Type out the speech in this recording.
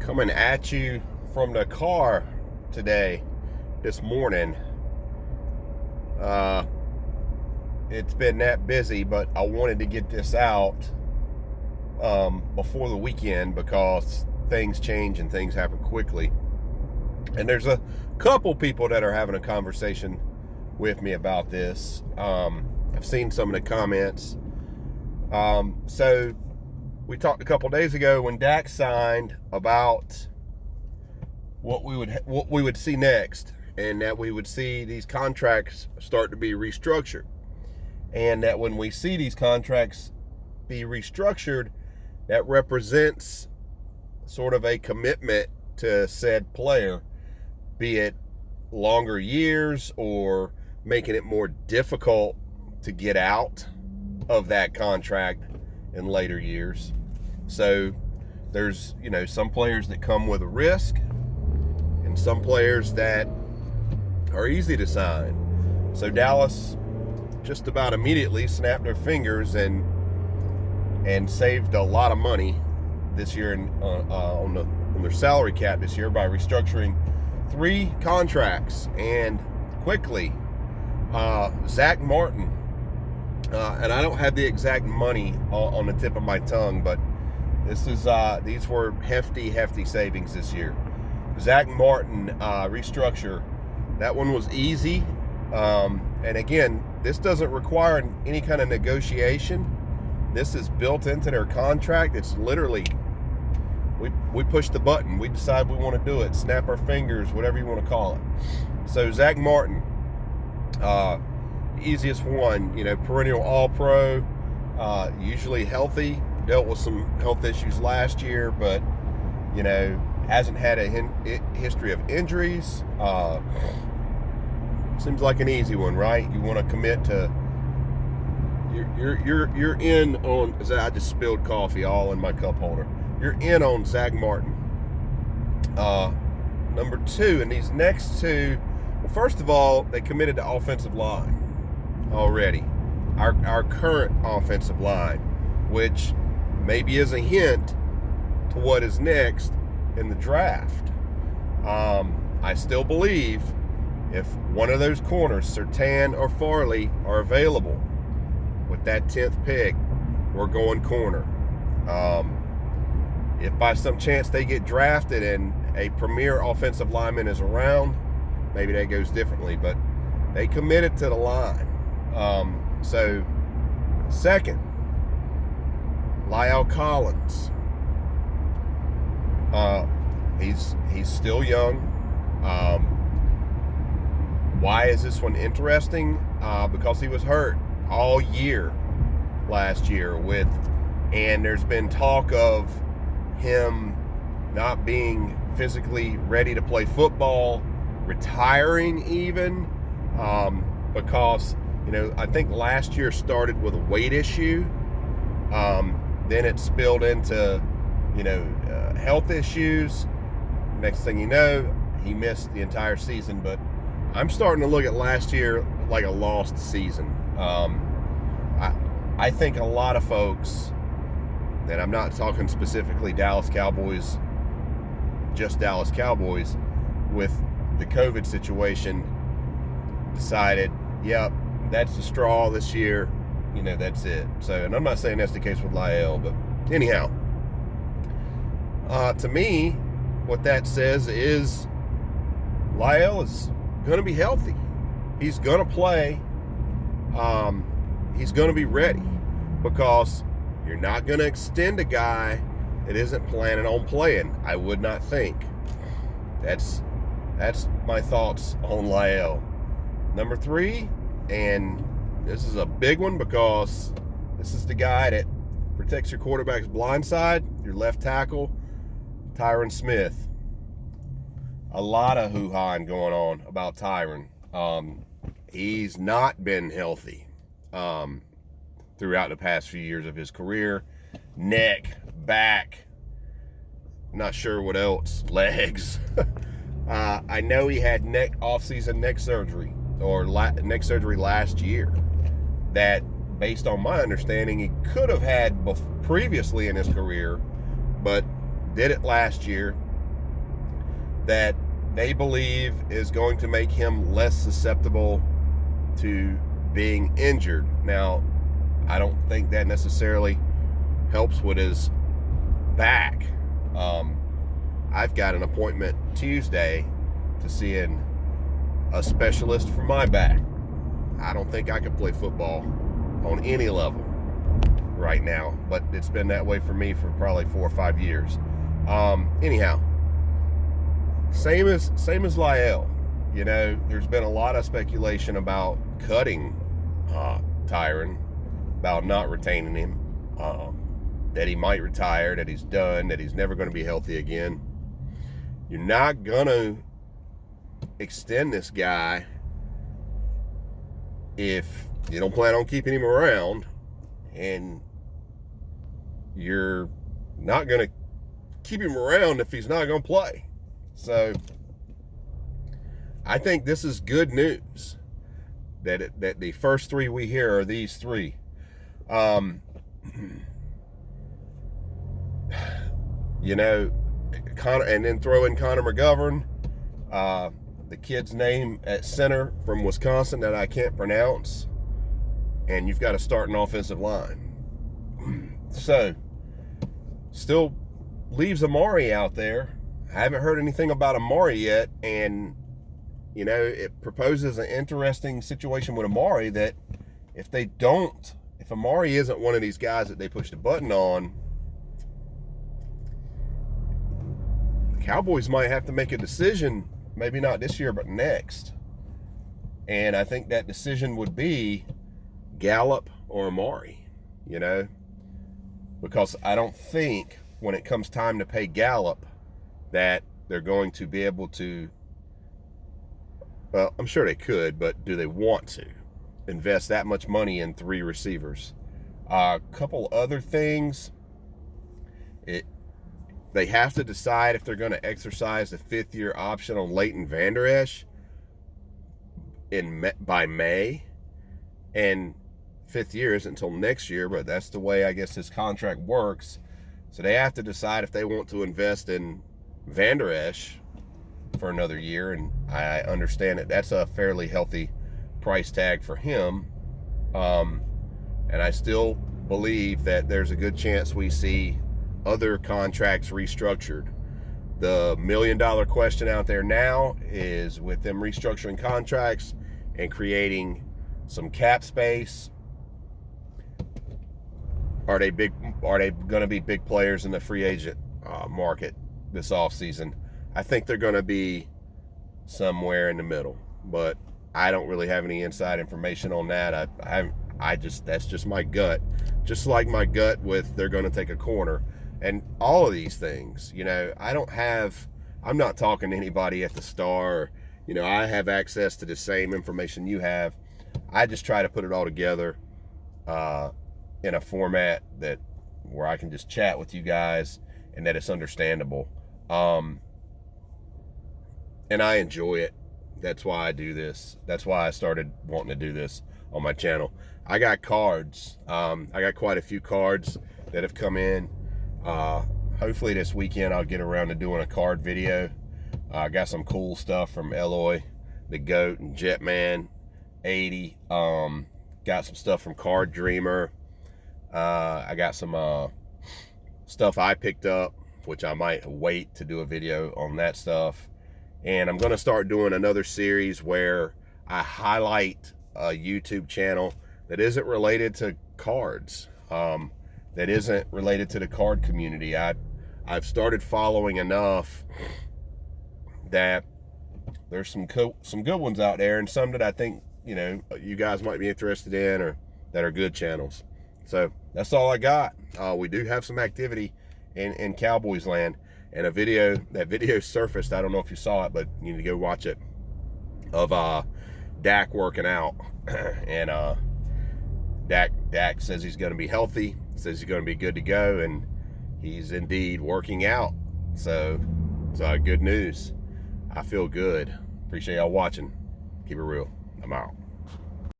Coming at you from the car this morning. It's been that busy, but I wanted to get this out before the weekend because things change and things happen quickly. And there's a couple people that are having a conversation with me about this. I've seen some of the comments. So we talked a couple days ago when Dak signed about what we would see next, and that we would see these contracts start to be restructured, and that when we see these contracts be restructured, that represents sort of a commitment to said player, be it longer years or making it more difficult to get out of that contract in later years. So there's, some players that come with a risk and some players that are easy to sign. So Dallas just about immediately snapped their fingers and saved a lot of money this year on their salary cap this year by restructuring 3 contracts and quickly. Zach Martin, and I don't have the exact money on the tip of my tongue, but these were hefty savings this year. Zach Martin restructure, that one was easy, and again, this doesn't require any kind of negotiation. This is built into their contract. It's literally, we push the button, we decide we want to do it, snap our fingers, whatever you want to call it. So Zach Martin, easiest one, perennial All-Pro, usually healthy, dealt with some health issues last year, but hasn't had a history of injuries. Seems like an easy one, right? You want to commit to, you're in on, I just spilled coffee all in my cup holder. You're in on Zach Martin. Number 2, and these next 2, well, first of all, they committed to offensive line already. Our current offensive line, which maybe is a hint to what is next in the draft. I still believe if one of those corners, Surtain or Farley, are available with that 10th pick, we're going corner. If by some chance they get drafted and a premier offensive lineman is around, maybe that goes differently, but they committed to the line. So second, Lyle Collins. He's still young. Why is this one interesting? Because he was hurt all year last year and there's been talk of him not being physically ready to play football, retiring even, because I think last year started with a weight issue, then it spilled into health issues. Next thing you know, he missed the entire season. But I'm starting to look at last year like a lost season. I think a lot of folks, and I'm not talking specifically Dallas Cowboys, just Dallas Cowboys, with the COVID situation, decided, yep, that's the straw this year, that's it. So, and I'm not saying that's the case with Lyle, but anyhow, to me, what that says is Lyle is going to be healthy. He's going to play. He's going to be ready, because you're not going to extend a guy that isn't planning on playing, I would not think. That's my thoughts on Lyle. Number 3, and this is a big one because this is the guy that protects your quarterback's blind side, your left tackle, Tyron Smith. A lot of hoo-ha going on about Tyron. He's not been healthy throughout the past few years of his career. Neck, back, not sure what else, legs. I know he had off-season neck surgery, or neck surgery last year, that, based on my understanding, he could have had previously in his career, but did it last year, that they believe is going to make him less susceptible to being injured. Now, I don't think that necessarily helps with his back. I've got an appointment Tuesday to see a specialist for my back. I don't think I can play football on any level right now, but it's been that way for me for probably 4 or 5 years. Anyhow, same as Lyle. You know, there's been a lot of speculation about cutting Tyron, about not retaining him, that he might retire, that he's done, that he's never going to be healthy again. You're not going to extend this guy if you don't plan on keeping him around, and you're not going to keep him around if he's not going to play. So I think this is good news that the first three we hear are these three. You know, Connor, and then throw in Connor McGovern, the kid's name at center from Wisconsin that I can't pronounce, and you've got to start an offensive line. So, still leaves Amari out there. I haven't heard anything about Amari yet, and you know, it proposes an interesting situation with Amari that if Amari isn't one of these guys that they push the button on, the Cowboys might have to make a decision, maybe not this year, but next. And I think that decision would be Gallup or Amari, you know, because I don't think when it comes time to pay Gallup that they're going to be able to, well, I'm sure they could, but do they want to invest that much money in 3 receivers? A couple other things. They have to decide if they're going to exercise the 5th-year option on Leighton Vander Esch by May. And 5th year isn't until next year, but that's the way I guess his contract works. So they have to decide if they want to invest in Vander Esch for another year, and I understand that that's a fairly healthy price tag for him. And I still believe that there's a good chance we see other contracts restructured. The $1 million question out there now is, with them restructuring contracts and creating some cap space, are they going to be big players in the free agent market this offseason? I think they're going to be somewhere in the middle, but I don't really have any inside information on that. That's just my gut. Just like my gut with they're going to take a corner and all of these things. You know, I'm not talking to anybody at the Star. You know, I have access to the same information you have. I just try to put it all together in a format where I can just chat with you guys and that it's understandable. And I enjoy it. That's why I do this. That's why I started wanting to do this on my channel. I got cards. I got quite a few cards that have come in. Hopefully this weekend I'll get around to doing a card video. I got some cool stuff from Eloy, the GOAT, and Jetman 80. Got some stuff from Card Dreamer. I got some stuff I picked up, which I might wait to do a video on that stuff. And I'm going to start doing another series where I highlight a YouTube channel that isn't related to cards, that isn't related to the card community. I've started following enough that there's some good ones out there, and some that I think, you know, you guys might be interested in, or that are good channels. So that's all I got. We do have some activity in Cowboys land. And that video surfaced, I don't know if you saw it, but you need to go watch it, of Dak working out. And Dak says he's going to be healthy, says he's going to be good to go, and he's indeed working out. So it's good news. I feel good. Appreciate y'all watching. Keep it real. I'm out.